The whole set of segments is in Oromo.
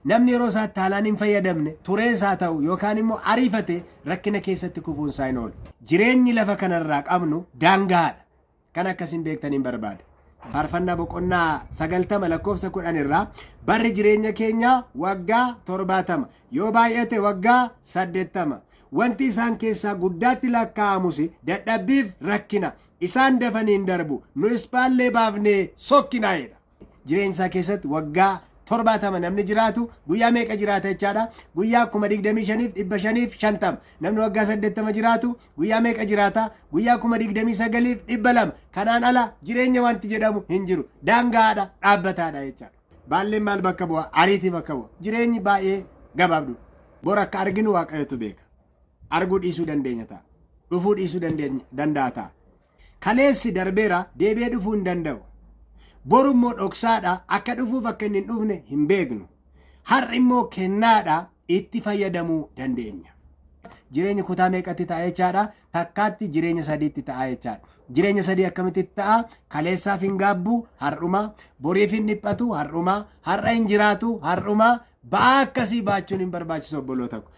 namni yeroo isaatti haalaan hin fayyadamne tureen isaa ta'u yookaan immoo ariifate rakkina keessatti kufuun isaa hin oolu. Jireenyi lafa kanarraa qabnu daangaadha. Kan akkasiin beektaniin barbaada. Faarfannaa boqonnaa 90 lakkoofsa 10 irraa barri jireenya keenyaa waggaa 70 yoo baay'ate waggaa 80 wanti isaan keessaa guddaatti lakkaa'amus dadhabbiif rakkina isaan dafaniin darbu nus baallee baafnee sokkinaa jedha. Jireenya isaa keessatti waggaa 70 namni jiraatu guyyaa meeqa jiraata jechaadha? Guyyaa 25,550. Namni waggaa 80 jiraatu guyyaa meeqa jiraata? Guyyaa 29,200. Kanaan ala jireenya wanti jedhamu hin jiru. Daangaadha, dhaabbataadha jechaadha. Baalleen maal bakka bu'a? Ariitii bakka bu'a. Jireenyi baay'ee gabaabdu. Bor akka arginu Waaqayyotu beeka. Arguu dhiisuu dandeenya ta'a. Dhufuu dhiisuu danda'a ta'a. Kaleessi darbeera deebi'ee dhufuu hin danda'u. Borummoo dhoksaadha akka dhufuuf akka inni hin dhufne hin beeknu. Har'i immoo kennaadha itti fayyadamuu dandeenya. Jireenya kutaa meeqatti ta'a jechaadha? Takkaatti jireenya sadiitti ta'a jechaadha. Jireenya sadii akkamitti ta'a? Kaleessaaf hin gaabbu har'uma, boriif hin dhiphatu har'uma, har'a hin jiraatu har'uma. Ba'aa akkasii baachuun hin barbaachisu obboloota ko.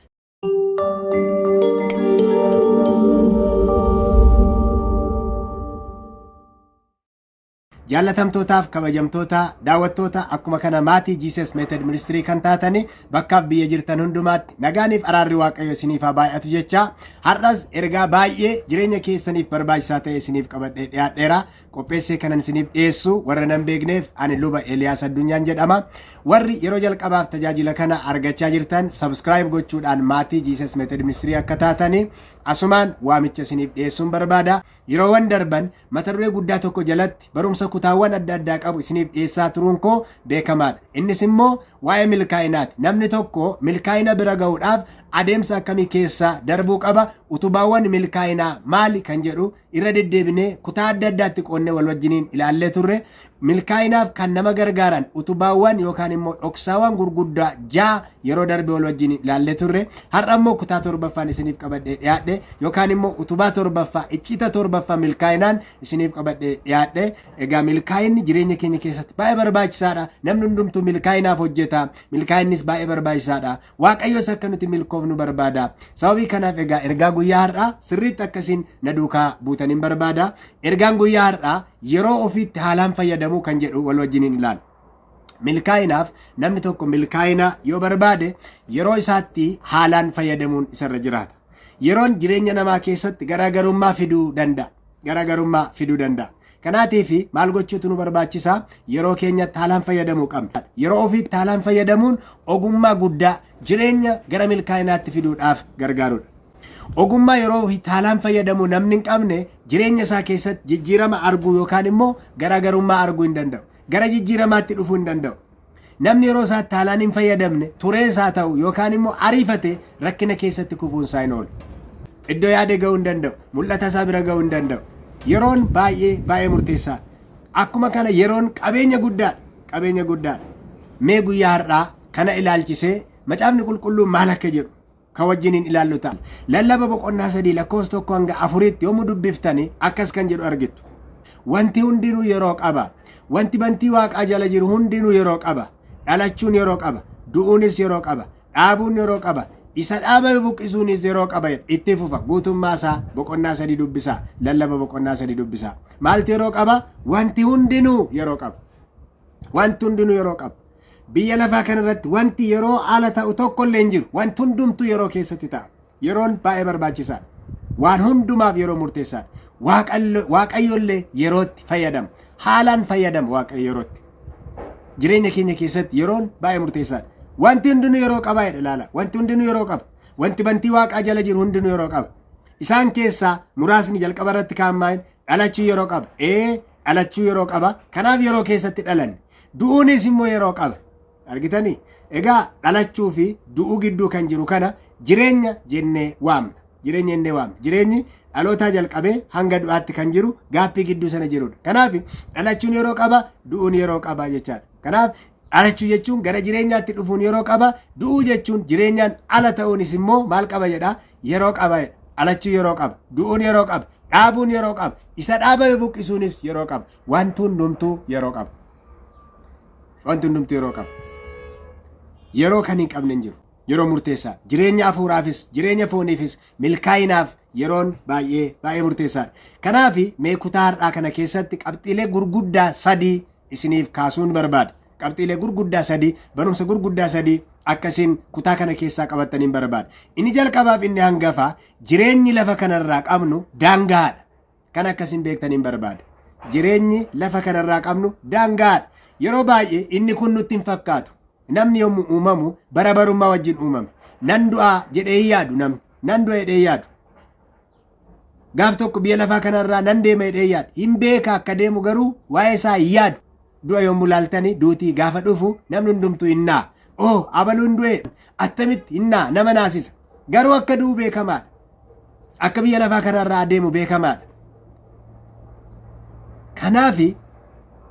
Jaalatamtootaaf kabajamtoota daawwattoota akkuma kana maatii Jesus Method Ministry kan taatanii bakkaaf biyya jirtan hundumaatti nagaaniif araarri Waaqayyo isiniif haa baay'atu jecha har'as ergaa baay'ee jireenya keessaniif barbaachisaa ta'e isiniif qabadhee dhiyaadheera. Qopheessee kanan isiniif dhiyeessu warra nan beekneef ani luba Eliyaas Addunyaan jedhama. Warri yeroo jalqabaaf tajaajila kana argachaa jirtan subscribe gochuudhaan maatii Jesus Method Ministry akka taatanii asumaan waamicha isiniif dhiyeessuun barbaada. Yeroowwan darban mata duree guddaa tokko jalatti barumsa kutaawwan adda addaa qabu isiniif dhiyeessaa turuun koo beekamaadha. Innis immoo waa'ee milkaa'inaati. Namni tokko milkaa'ina bira ga'uudhaaf adeemsa akkamii keessa darbuu qaba? Utubaawwan milkaa'inaa maali kan jedhu irra deddeebinee kutaa adda addaatti qoonnee wal wajjiniin ilaallee turre. Milkaa'inaaf kan nama gargaaran utubaawwan yookaan immoo dhoksaawwan gurguddaa 6 yeroo darbe wal wajjin ilaallee turre. Har'a immoo kutaa 7ffaan isiniif qabadhee dhiyaadhe yookaan immoo utubaa 7ffaa iccita 7ffaa milkaa'inaan isiniif qabadhee dhiyaadhe. Egaa milkaa'inni jireenya keenya keessatti baay'ee barbaachisaadha. Namni hundumtuu milkaa'inaaf hojjeta. Milkaa'innis baay'ee barbaachisaadha. Waaqayyos akka nuti milkoofnu barbaada. Sababii kanaaf egaa ergaa guyyaa har'aa sirriitti akkasiin na duukaa buutaniin barbaada. Ergaan guyyaa har'aa yeroo ofiitti haalaan fayyadamu kan jedhu wal wajjiniin ilaala. Milkaa'inaaf namni tokko milkaa'ina yoo barbaade yeroo isaatti haalaan fayyadamuun isarra jiraata. Yeroon jireenya namaa keessatti garaagarummaa fiduu danda'a. Garaagarummaa fiduu danda'a. Kanaatiif maal gochuutu nu barbaachisa? Yeroo keenyatti haalaan fayyadamuu qabna. Yeroo ofiitti haalaan fayyadamuun ogummaa guddaa jireenya gara milkaa'inaatti fiduudhaaf gargaarudha. Ogummaa yeroo ofiitti haalaan fayyadamu namni hin qabne jireenya isaa keessatti jijjiirama arguu yookaan immoo garaagarummaa arguu hin danda'u. Gara jijjiiramaatti dhufuu hin danda'u. Namni yeroo isaatti haalaan hin fayyadamne tureen isaa ta'u yookaan immoo ariifate rakkina keessatti kufuun isaa hin oolu. Iddoo yaade ga'uu hin danda'u. Mul'ata isaa bira ga'uu hin danda'u. Yeroon baay'ee murteessaa. Akkuma kana yeroon qabeenya guddaadha. Mee guyyaa har'aa kana ilaalchisee macaafni qulqulluun maal akka jedhu kan wajjiniin ilaallu ta'a. Lallaba boqonnaa 3 lakkoofsa 1 hanga 4tti yommuu dubbiftanii akkas kan jedhu argittu. Wanti hundinuu yeroo qaba. Wanti bantii Waaqaa jala jiru hundinuu yeroo qaba. Dhalachuun yeroo qaba. Du'uunis yeroo qaba. Dhaabuun yeroo qaba. Isa dhaabame buqqisuunis yeroo qaba. Itti fufa guutummaa isaa boqonnaa 3 dubbisaa. Lallaba boqonnaa 3 dubbisaa. Maaltu yeroo qaba? Wanti hundinuu yeroo qaba. Wanti hundinuu yeroo qaba. Biyya lafaa kanarratti wanti yeroo haala ta'u tokko illee hin jiru. Wanti hundumtuu yeroo keessatti ta'a. Yeroon baay'ee barbaachisaadha. Waan hundumaaf yeroo murteessaadha. Waaqayyollee yerootti fayyadama. Haalaan fayyadama Waaqayyo yerootti. Jireenya keenya keessatti yeroon baay'ee murteessaadha. Wanti hundinuu yeroo qaba jedha ilaala. Wanti hundinuu yeroo qaba. Wanti bantii Waaqaa jala jiru hundinuu yeroo qaba. Isaan keessaa muraasni jalqaba irratti kaa'amaan dhalachuu yeroo qaba. Dhalachuu yeroo qaba. Kanaaf yeroo keessatti dhalanne. Du'uunis immoo yeroo qaba. Argitanii? Egaa dhalachuu fi du'uu gidduu kan jiru kana jireenya jennee waamna. Jireenyi dhalootaa jalqabee hanga du'aatti kan jiru gaappii gidduu sana jirudha. Kanaaf dhalachuun yeroo qaba, du'uun yeroo qaba jechaadha. Kanaaf dhalachuu jechuun gara jireenyaatti dhufuun yeroo qaba, du'uu jechuun jireenyaan ala ta'uunis immoo maal qaba jedha? Yeroo qaba jedha. Dhalachuu yeroo qaba, du'uun yeroo qaba, dhaabuun yeroo qaba, isa dhaabame buqqisuunis yeroo qaba. Wanti hundumtuu yeroo qaba. yeroo kan hin qabne hin jiru. Yeroo murteessaa jireenya hafuuraafis jireenya fooniifis milkaa'inaaf yeroon baay'ee murteessaadha. Kanaaf mee kutaa har'aa kana keessatti qabxiilee gurguddaa sadii isiniif kaasuun barbaada. Qabxiilee gurguddaa sadii, barumsa gurguddaa sadii akkasiin kutaa kana keessaa qabattaniin barbaada. Inni jalqabaaf inni hangafa jireenyi lafa kanarraa qabnu daangaadha. Kan akkasiin beektaniin barbaada. Jireenyi lafa kanarraa qabnu daangaadha. Yeroo baay'ee inni kun nutti hin fakkaatu. Namni yommuu uumamu bara barummaa wajjin uumame. Nan du'aa jedhee yaadu namni. Nan du'a jedhee yaadu. Gaaf tokko biyya lafaa kanarraa nan deema jedhee yaadu. Hin beeka akka deemu garuu waa'ee isaa hin yaadu. Du'a yommuu laaltanii duutii gaafa dhufu namni hundumtuu hin naa. Abaluun du'e attamitti hin naa nama naasisa. Garuu akka du'u beekamaadha. Akka biyya lafaa kanarraa adeemu beekamaadha. Kanaafi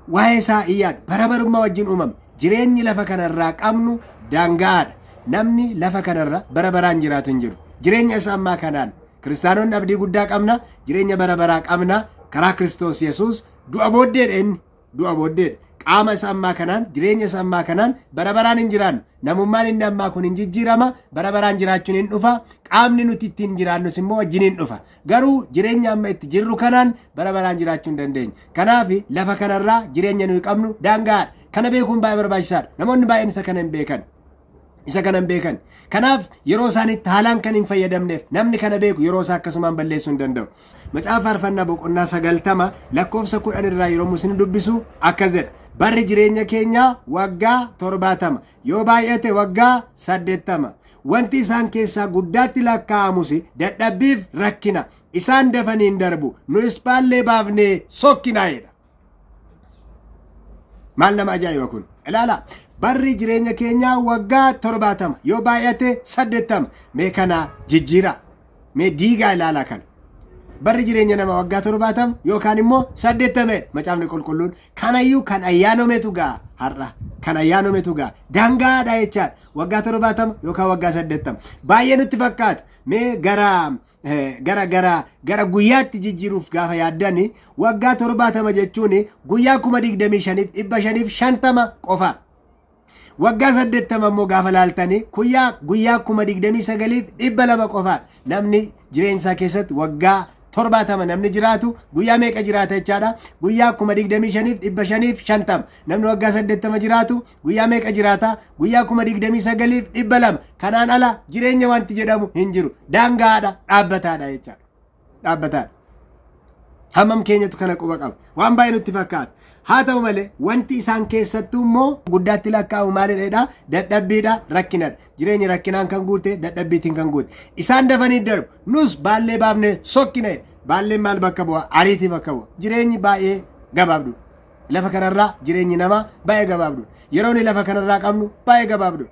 waa'ee isaa hin yaadu. Bara barummaa wajjin uumame. Jireenyi lafa kanarraa qabnu daangaadha. Namni lafa kanarra bara baraan jiraatu hin jiru. Jireenya isa ammaa kanaan kiristaanonni abdii guddaa qabna. Jireenya bara baraa qabna. Karaa Kiristoos Yesuus du'a booddeedha inni. Du'a booddeedha. Qaama isa ammaa kanaan jireenya isa ammaa kanaan bara baraan hin jiraannu. Namummaan inni ammaa kun hin jijjiirama. Bara baraan jiraachuun hin dhufa. Qaamni nuti ittiin jiraannus immoo wajjin hin dhufa. Garuu jireenya amma itti jirru kanaan bara baraan jiraachuu hin dandeenya. Kanaaf lafa kanarraa jireenya nuyi qabnu daangaadha. Kana beekuun baay'ee barbaachisaadha. Namoonni baay'een isa kana hin beekan. Isa kana hin beekan. Kanaaf yeroo isaaniitti haalaan kan hin fayyadamneef namni kana beeku yeroo isaa akkasumaan balleessuu hin danda'u. Macaafa Faarfannaa boqonnaa 90 lakkoofsa 10 irraa yeroo musni dubbisu akkas jedha. Barri jireenya keenyaa waggaa 70 yoo baay'ate waggaa 80. Wanti isaan keessaa guddaatti lakkaa'amus dadhabbiif rakkina. Isaan dafanii hin darbu. Nus baallee baafnee sokkinaa jedha. Maal nama ajaa'iba kun? Ilaala. Barri jireenya keenyaa waggaa 70 yoo baay'ate 80. Mee kana jijjiira. Mee diigaa ilaala kana. Barri jireenya nama waggaa 70 yookaan immoo 80. Macaafni qulqulluun kanayyuu kan ayyaanometu ga'a har'a. Kan ayyaanometu ga'a. Daangaadha jechaadha. Waggaa 70 yookaan waggaa 80. Baay'ee nutti fakkaata. Mee gara guyyaatti jijjiiruuf gaafa yaaddani waggaa 70 jechuun guyyaa 25,550 qofa. Waggaa 80 immoo gaafa laaltani guyyaa 29,200 qofa. Namni jireenya isaa keessatti waggaa 70 namni jiraatu guyyaa meeqa jiraata jechaadha? Guyyaa 25,550. Namni waggaa 80 jiraatu guyyaa meeqa jiraata? Guyyaa 29,200. Kanaan ala jireenya wanti jedhamu hin jiru. Daangaadha, dhaabbataadha jechaadha. Dhaabbataadha. Hammam keenyatu kana quba qaba. Waan baay'ee nutti fakkaata. Haa ta'u malee wanti isaan keessattuu immoo guddaatti lakkaa'u maalidha? Dadhabbiidha, rakkinadha. Jireenyi rakkinaan kan guute, dadhabbiitiin kan guute. Isaan dafanii darbu. Nus baallee baafnee sokkina. Baalleen maal bakka bu'a? Ariitii bakka bu'a. Jireenyi baay'ee gabaabdudha. Lafa kanarraa jireenyi namaa baay'ee gabaabdudha. Yeroon lafa kanarraa qabnu baay'ee gabaabdudha.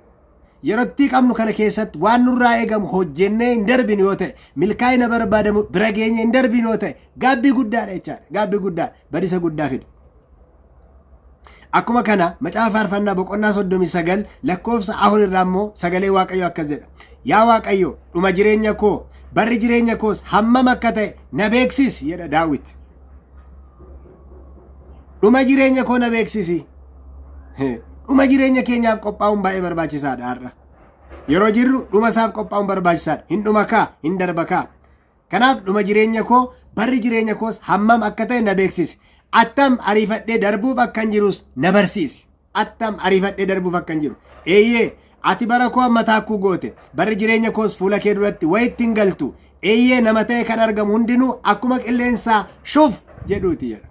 Yerootti qabnu kana keessatti waan nurraa eegamu hojjennee hin darbinu yoo ta'e, milkaa'ina barbaadamu bira geenye hin darbinu yoo ta'e, gaabbii guddaadha jechaadha. Gaabbii guddaadha. Badiisa guddaa fida. Akkuma kana macaafa Faarfannaa boqonnaa 39 lakkoofsa 4 irraa immoo sagalee Waaqayyoo akkas jedha. Yaa Waaqayyo, dhuma jireenya koo, barri jireenya koos hammam akka ta'e na beeksisi jedha Daawit. Dhuma jireenya koo na beeksisi. Dhuma jireenya keenyaaf qophaa'uun baay'ee barbaachisaadha har'a. Yeroo jirru dhuma isaaf qophaa'uun barbaachisaadha. Hin dhuma kaa, hin darba kaa. Kanaaf dhuma jireenya koo, barri jireenya koos hammam akka ta'e na beeksisi. Attam ariifadhee darbuuf akkan jirus na barsiisi. Attam ariifadhee darbuuf akkan jiru. Eeyyee, ati bara koo amma taakkuu goote. Barri jireenya koos fuula kee duratti wayitti hin galtu. Eeyyee, nama ta'e kan argamu hundinuu akkuma qilleensaa shuf jedhuuti jedha.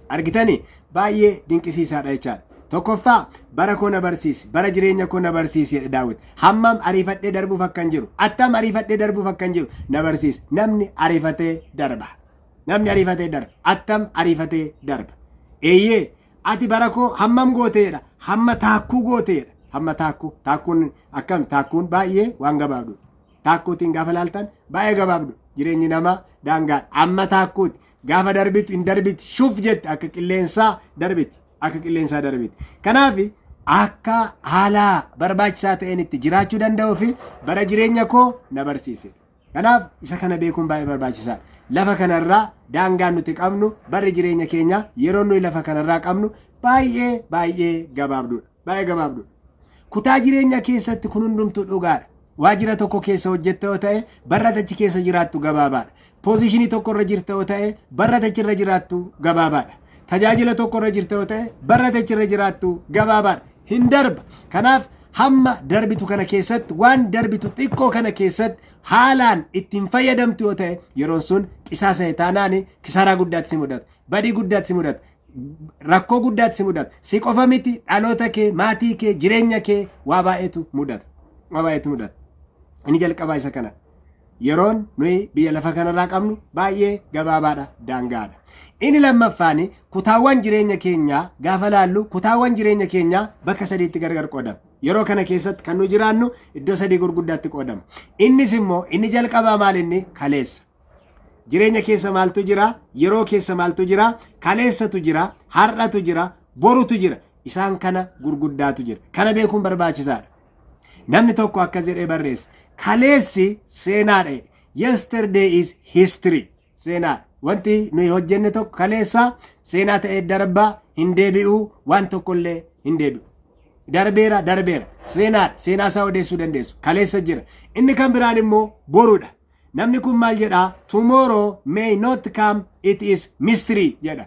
Argitanii baay'ee dinqisiisaadha jechaadha. Tokkoffaa bara koo na barsiisi. Bara jireenya koo na barsiisi jedha Daawit. Hammam ariifadhee darbuuf akkan jiru. Attam ariifadhee darbuuf akkan jiru na barsiisi. Namni ariifatee darba. Namni ariifatee darba. Attam ariifatee darba. Eeyyee, ati bara koo hammam gooteedha. Hamma taakkuu gooteedha. Hamma taakkuu. Taakkuun akkam? Taakkuun baay'ee waan gabaabdudha. Taakkuutiin gaafa laaltan baay'ee gabaabdudha. Jireenyi namaa daangaadha. Amma taakkuuti. Gaafa darbitu hin darbiti. Shuf jetti akka qilleensaa darbiti. Akka qilleensaa darbiti. Kanaaf akka haala barbaachisaa ta'een itti jiraachuu danda'uu fi bara jireenya koo na barsiise. Kanaaf isa kana beekuun baay'ee barbaachisaadha. Lafa kanarraa daangaan nuti qabnu barri jireenya keenya yeroo nuyi lafa kanarraa qabnu baay'ee gabaabdudha. Baay'ee gabaabdudha. kutaa jireenya keessatti kun hundumtuu dhugaadha. Waajjira tokko keessa hojjetta yoo ta'e barra achi keessa jiraattu gabaabaadha. Poozishinii tokko irra jirta yoo ta'e barra achi irra jiraattu gabaabaadha. Tajaajila tokko irra jirta yoo ta'e barra achi irra jiraattu gabaabaadha. Hin darba. Kanaaf hamma darbitu kana keessatti waan darbitu xiqqoo kana keessatti haalaan ittiin fayyadamtu yoo ta'e yeroon sun qisaasa taanaan kisaaraa guddaatti si mudata. Badii guddaatti si mudata. Rakkoo guddaatti si mudata. Si qofa miti dhaloota kee, maatii kee, jireenya kee waa baay'eetu mudata. Waa baay'eetu mudata. Inni jalqabaa isa kana. Yeroon nuyi biyya lafa kanarraa qabnu baay'ee gabaabaadha, daangaadha. Inni lammaffaan kutaawwan jireenya keenyaa gaafa laallu kutaawwan jireenya keenyaa bakka sadiitti gargar qoodama. Yeroo kana keessatti kan nu jiraannu iddoo sadii gurguddaatti qoodama. Innis immoo inni jalqabaa maal inni kaleessa. Jireenya keessa maaltu jira? Yeroo keessa maaltu jira? Kaleessatu jira, har'atu jira, borutu jira. Isaan kana gurguddaatu jira. Kana beekuun barbaachisaadha. Namni tokko akkas jedhee barreessa. Kaleessi seenaadha. Yesterday is history. Seenaadha. Wanti nuyi hojjenne tokko kaleessa seenaa ta'ee darbaa hin deebi'u, waan tokkollee hin deebi'u. Darbeera. Seenaadha. Seenaa isaa odeessuu dandeessu. Kaleessa jira. Inni kan biraan immoo boruudha. Namni kun maal jedhaa? Tomorrow may not come, it is mystery jedha.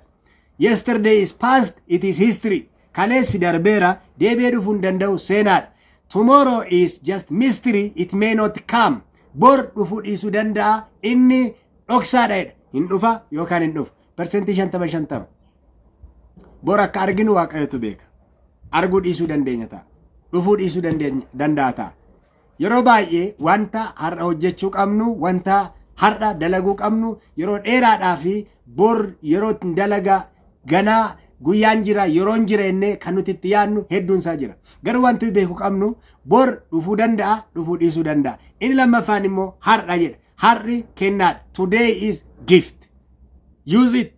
Yesterday is past, it is history. Kaleessi darbeera, deebi'ee dhufuu hin danda'u, seenaadha. Tomorrow is just mystery, it may not come. Bor dhufuu dhiisuu danda'a, inni dhoksaadha. Hin dhufa yookaan hin dhufu. Persentii 50-50. Bor akka arginu Waaqayyotu beeka. Arguu dhiisuu dandeenya ta'a. Dhufuu dhiisuu danda'a ta'a. Yeroo baay'ee wanta har'a hojjechuu qabnu, wanta har'a dalaguu qabnu, yeroo dheeraadhaa fi bor yeroo dalaga ganaa guyyaan jira, yeroon jira innee kan nuti itti yaadnu hedduun isaa jira. Garuu wanti beeku qabnu bor dhufuu danda'a, dhufuu dhiisuu danda'a. Inni lammaffaan immoo har'a jedha. Har'i kennaadha. Today is gift. Use it.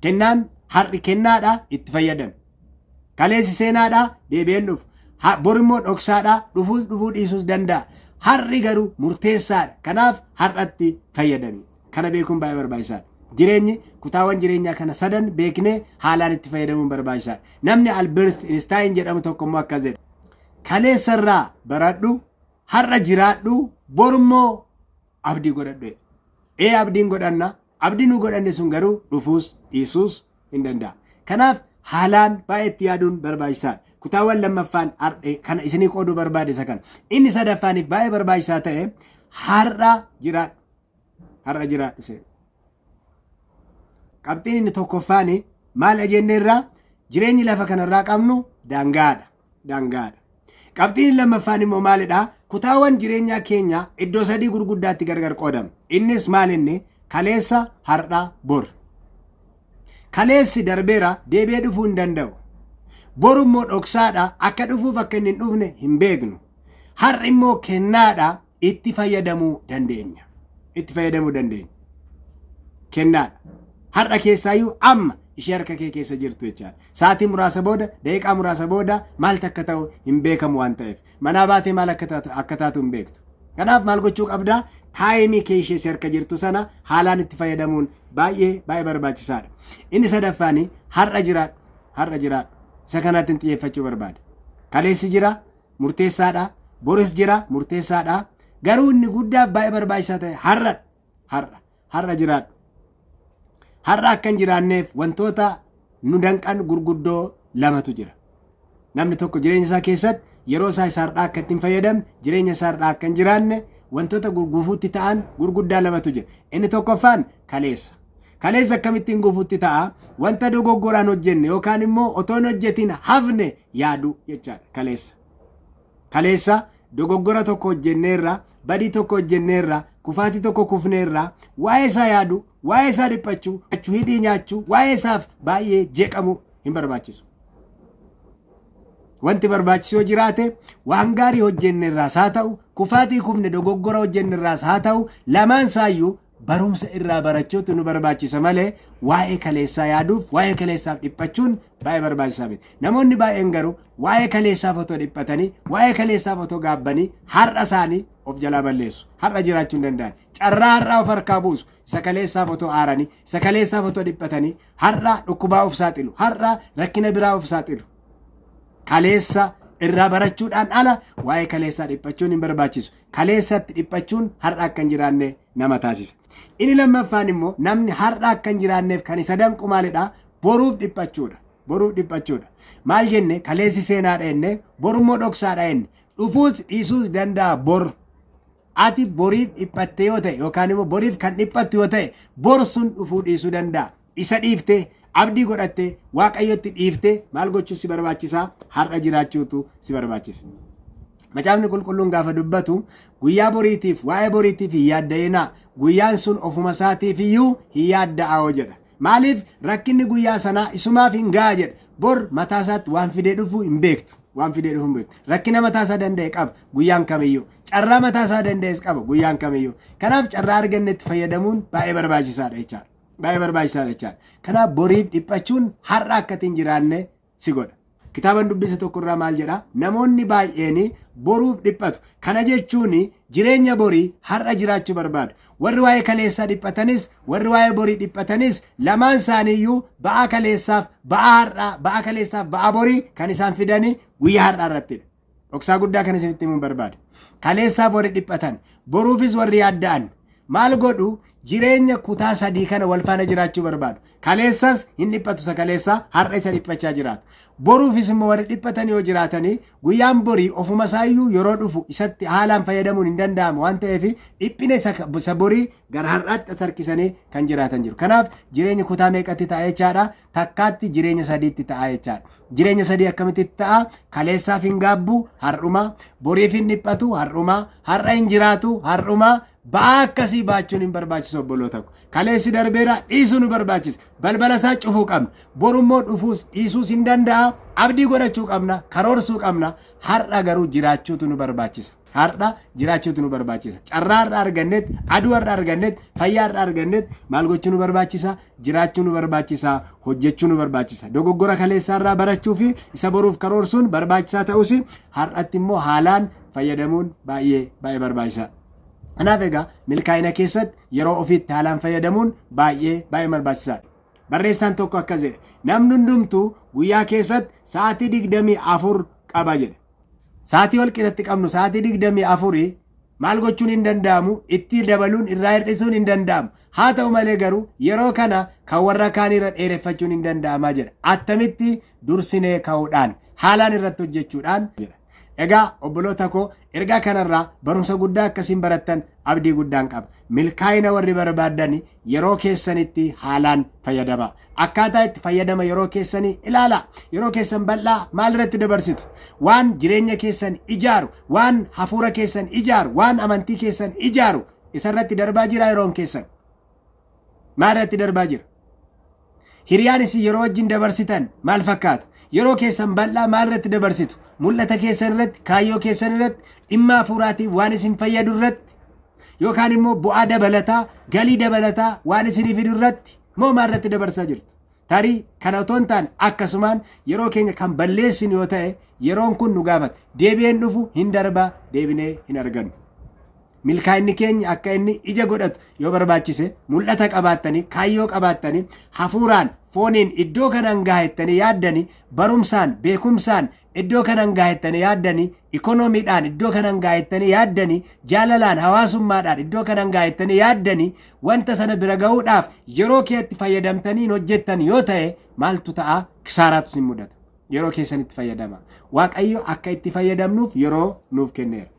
Kennaan har'i kennaadha, itti fayyadame. Kaleessi seenaadha, deebi'een dhufu. Bor immoo dhoksaadha, dhufuu dhiisuus danda'a. Har'i garuu murteessaadha. Kanaaf har'atti fayyadami. Kana beekuun baay'ee barbaachisaadha. Jireenyi kutaawwan jireenyaa kana sadan beeknee haalaan itti fayyadamuun barbaachisaadha. Namni Albert Einstein jedhamu tokko immoo akkas jedha. Kaleessarraa baradhu, har'a jiraadhu, bor immoo abdii godhadhu. Abdiin godhanna. Abdiin nu godhanne sun garuu dhufuus dhiisuus hin danda'a. Kanaaf haalaan baay'ee itti yaaduun barbaachisaadha. Kutaawwan lammaffaan kana isinii qooduu barbaade isa kana. Inni sadaffaaniif baay'ee barbaachisaa ta'e har'a jiraadhu. Har'a jiraadhu. Qabxiin inni tokkoffaani maal jenneerraa jireenyi lafa kanarraa qabnu daangaadha. Qabxiin lammaffaan immoo maalidhaa? Kutaawwan jireenyaa keenya iddoo sadii gurguddaatti gargar qoodama. Innis maal inni? Kaleessa, har'a, bor. Kaleessi darbeera, deebi'ee dhufuu hin danda'u. Bor immoo dhoksaadha, akka dhufuuf akka inni hin dhufne hin beeknu. Har'i immoo kennaadha, itti fayyadamuu dandeenya. Kennaadha. Har'a keessaayyuu amma ishee harka kee keessa jirtu jechaadha. Sa'aatii muraasa booda, daqiiqaa muraasa booda maal akka ta'u hin beekamu waan ta'eef. Manaa baatee maal akka taatu hin beektu. Kanaaf maal gochuu qabdaa? Taayimii kee ishee harka jirtu sana haalaan itti fayyadamuun baay'ee barbaachisaadha. Inni sadaffaani har'a jiraadhu. Isa kanatti xiyyeeffachuu barbaada. Kaleessi jira, murteessaadha. Boris jira, murteessaadha. Garuu inni guddaaf baay'ee barbaachisaa ta'e har'a jiraadhu. Har'a akka hin jiraanneef wantoota nu danqan gurguddoo lamatu jira. Namni tokko jireenya isaa keessatti yeroo isaa har'aa akka ittiin fayyadamne, jireenya isaa har'aa akka hin jiraanne wantoota gufuutti ta'an gurguddaa lamatu jira. Inni tokkoffaan kaleessa. Kaleessa akkamittiin gufuutti ta'a? Wanta dogoggoraan hojjenne yookaan immoo otoo hin hojjetiin hafne yaadu jechaadha. Kaleessa dogoggora tokko hojjenneerra, badii tokko hojjenneerra, kufaatii tokko kufneerra, waa'ee isaa yaadu, waa'ee isaa dhiphachuu, hidhii nyaachuu, waa'ee isaaf baay'ee jeeqamu hin barbaachisu. Wanti barbaachisoo jiraate waan gaarii hojjenneerraas haa ta'u, kufaatii kufne dogoggora hojjenneerraas haa ta'u, lamaan isaayyuu barumsa irraa barachuutu nu barbaachisa malee waa'ee kaleessaa yaaduuf, waa'ee kaleessaaf dhiphachuun baay'ee barbaachisaa miti. Namoonni baay'een garuu waa'ee kaleessaaf otoo dhiphatanii, waa'ee kaleessaaf otoo gaabbanii har'a isaanii of jalaa balleessu. Har'a jiraachuu hin danda'an. Carraa har'aa of harkaa buusu. Isa kaleessaaf otoo aaranii, isa kaleessaaf otoo dhiphatanii, har'a dhukkubaa of saaxilu, har'a rakkina biraa of saaxilu. Kaleessa irraa barachuudhaan ala waa'ee kaleessaa dhiphachuun hin barbaachisu. Kaleessatti dhiphachuun har'a akka hin jiraanne nama taasisa. Inni lammaffaan immoo namni har'a akka hin jiraanneef kan isa danqu maalidha? Boruuf dhiphachuudha. Boruuf dhiphachuudha. Maal jenne kaleessi seenaadha jenne borummoo dhoksaadha jenne dhufuus dhiisuus danda'a bor. Ati boriif dhiphatte yoo ta'e yookaan immoo boriif kan dhiphattu yoo ta'e bor sun dhufuu dhiisuu danda'a. Isa dhiiftee abdii godhattee waaqayyotti dhiiftee maal gochuu si barbaachisaa? Har'a jiraachuutu si barbaachisa. Macaafni qulqulluun gaafa dubbatu guyyaa boriitiif waa'ee boriitiif hin yaadda'inaa guyyaan sun ofuma isaatiif iyyuu hin yaadda'aa jedha. Maaliif rakkinni guyyaa sanaa isumaaf hin ga'a jedha. Bor mataa isaatti waan fidee dhufu hin beektu. Waan fidee dhufu hin beektu. Rakkina mataa isaa danda'e qaba guyyaan kamiyyuu. Carraa mataa isaa danda'es qaba guyyaan kamiyyuu. Kanaaf carraa argannetti fayyadamuun baay'ee barbaachisaadha jechaadha. Baay'ee barbaachisaadha jechaadha. Kanaaf boriif dhiphachuun har'a akka hin jiraanne si godha. Kitaaban dubbise tokkorraa maal jedha? Namoonni baay'een boruuf dhiphatu. Kana jechuun jireenya borii har'a jiraachuu barbaadu. Warri waa'ee kaleessaa dhiphatanis warri waa'ee borii dhiphatanis lamaan isaaniiyyuu ba'aa kaleessaaf ba'aa har'aa ba'aa kaleessaaf ba'aa borii kan isaan fidanii guyyaa har'aa irrattidha. Dhoksaa guddaa kan isinitti himuun barbaadu. Kaleessaaf warri dhiphatan boruufis warri yaadda'an maal godhu? Jireenya kutaa sadii kana wal faana jiraachuu barbaadu. Kaleessas hin dhiphatu isa kaleessaa har'a isa dhiphachaa jiraatu. Boruufis immoo warri dhiphatan yoo jiraatanii guyyaan borii ofuma isaayyuu yeroo dhufu isatti haalaan fayyadamuun hin danda'amu waan ta'eef dhiphina isa borii gara har'aatti harkisanii kan jiraatan jiru. Kanaaf jireenya kutaa meeqatti ta'a jechaadha? Takkaatti jireenya sadiitti ta'a jechaadha. Jireenya sadii akkamitti ta'a? Kaleessaaf hin gaabbu har'uma, boriif hin dhiphatu har'uma, har'a hin jiraatu har'uma. Ba'aa akkasii baachuun hin barbaachisu obboloota ko. Kaleessi darbeera dhiisuu nu barbaachisa. Balbala isaa cufuu qabna. Borummoo dhufuus dhiisuus hin danda'a. Abdii godhachuu qabna. Karoorsuu qabna. Har'a garuu jiraachuutu nu barbaachisa. Har'a jiraachuutu nu barbaachisa. Carraa har'a argannet, aduu har'a argannet, fayyaa har'a argannet maal gochuu nu barbaachisa? Jiraachuu nu barbaachisa. Hojjechuu nu barbaachisa. Dogoggora kaleessaa irraa barachuu fi isa boruuf karoorsuun barbaachisaa ta'us har'atti immoo haalaan fayyadamuun baay'ee barbaachisaa. Kanaaf egaa milkaa'ina keessatti yeroo ofiitti haalaan fayyadamuun baay'ee barbaachisaadha. Barreessaan tokko akkas jedhe namni hundumtuu guyyaa keessatti sa'aatii 24 qaba jedhe. Sa'aatii wal qixatti qabnu sa'aatii 24 maal gochuun hin danda'amu? Itti dabaluun irraa hir'isuun hin danda'amu. Haa ta'u malee garuu yeroo kana kan warra kaanirra dheereffachuun hin danda'amaa jedha. Attamitti dursinee ka'uudhaan haalaan irratti hojjechuudhaan jedha. Egaa obboloota koo ergaa kanarraa barumsa guddaa akkasiin barattan abdii guddaan qaba. Milkaa'ina warri barbaadan yeroo keessanitti haalaan fayyadama. Akkaataa itti fayyadama yeroo keessanii ilaala. Yeroo keessan bal'aa maal irratti dabarsitu? Waan jireenya keessan ijaaru, waan hafuura keessan ijaaru, waan amantii keessan ijaaru isarratti darbaa jira yeroon keessan. Maal irratti darbaa jira? Hiriyaan isin yeroo wajjin dabarsitan maal fakkaata? Yeroo keessan bal'aa maal irratti dabarsitu? Mul'ata keessan irratti, kaayyoo keessan irratti, dhimma hafuuraatiif waan isin fayyadu irratti yookaan immoo bu'aa dabalataa, galii dabalataa waan isinii fidu irratti moo maal irratti dabarsaa jirtu? Tarii kana otoo hin taane akkasumaan yeroo keenya kan balleessin yoo ta'e yeroon kun nu gaafata. Deebi'een dhufu hin darbaa, deebinee hin argannu. Milkaa'inni keenya akka inni ija godhatu yoo barbaachise mul'ata qabaattanii, kaayyoo qabaattanii, hafuuraan, fooniin iddoo kanan gaahettanii yaaddanii, barumsaan, beekumsaan iddoo kanan gaahettanii yaaddanii, ikoonomiidhaan iddoo kanan gaahettanii yaaddanii, jaalalaan, hawaasummaadhaan iddoo kanan gaahettanii yaaddanii, wanta sana bira ga'uudhaaf yeroo keetti fayyadamtanii hojjettan yoo ta'e maaltu ta'a? Kisaaraatu sin mudata. Yeroo keessanitti fayyadama. Waaqayyo akka itti fayyadamnuuf yeroo nuuf kenneera.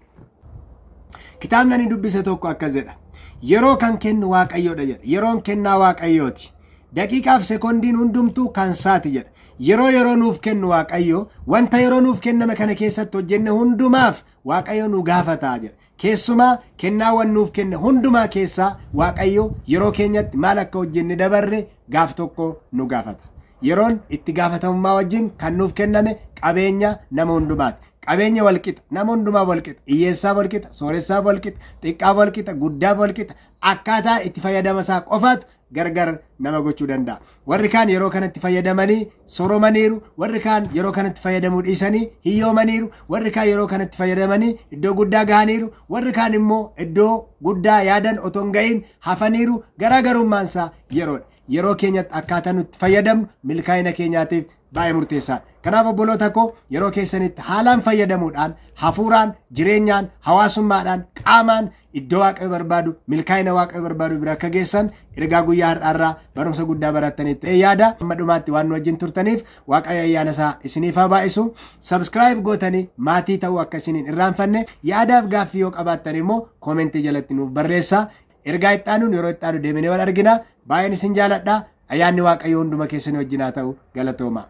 Kitaabni ani dubbise tokko akkas jedha. Yeroo kan kennu waaqayyoodha jedha. Yeroon kennaa waaqayyooti. Daqiiqaaf sekondiin hundumtuu kan saati jedha. Yeroo nuuf kennu waaqayyo wanta yeroo nuuf kenname kana keessatti hojjenne hundumaaf waaqayyo nu gaafata jedha. Keessumaa kennaawwan nuuf kenne hundumaa keessaa waaqayyo yeroo keenyatti maal akka hojjenne dabarre gaaf tokko nu gaafata. Yeroon itti gaafatamummaa wajjin kan nuuf kenname qabeenya nama hundumaati. Qabeenya walqixa, nama hundumaa walqixa, hiyyeessaa walqixa, sooressaa walqixa, xiqqaa walqixa, guddaa walqixa, akkaataa itti fayyadama isaa qofaatu gargar nama gochuu danda'a. Warri kaan yeroo kanatti fayyadamanii soromaniiru, warri kaan yeroo kanatti fayyadamuu dhiisanii hiyyoomaniiru, warri kaan yeroo kanatti fayyadamanii iddoo guddaa gahaniiru, warri kaan immoo iddoo guddaa yaadan otoo hin ga'iin hafaniiru. Garaagarummaan isaa yeroodha. Yeroo keenyatti akkaataa nutti fayyadamnu milkaa'ina keenyaatiif baay'ee murteessaa. Kanaaf obboloota koo yeroo keessanitti haalaan fayyadamuudhaan hafuuraan jireenyaan hawaasummaadhaan qaamaan iddoo waaqayyo barbaadu milkaa'ina waaqayyo barbaadu bira akka geessan ergaa guyyaa har'aarraa barumsa guddaa barattanitti yaada. Amma dhumaatti waan nu wajjin turtaniif waaqayyo ayyaana isaa isiniif haa baay'isu. Subscribe gootanii maatii ta'uu akka isiniin irraanfanne yaadaaf gaaffii yoo qabaattan immoo koomentii jalatti nuuf barreessaa. Ergaa ittaanuun yeroo ittaanu deemnee wal argina. Baay'een isin jaaladha. Ayyaanni waaqayyo hunduma keessanii wajjin haa ta'u. Galatooma.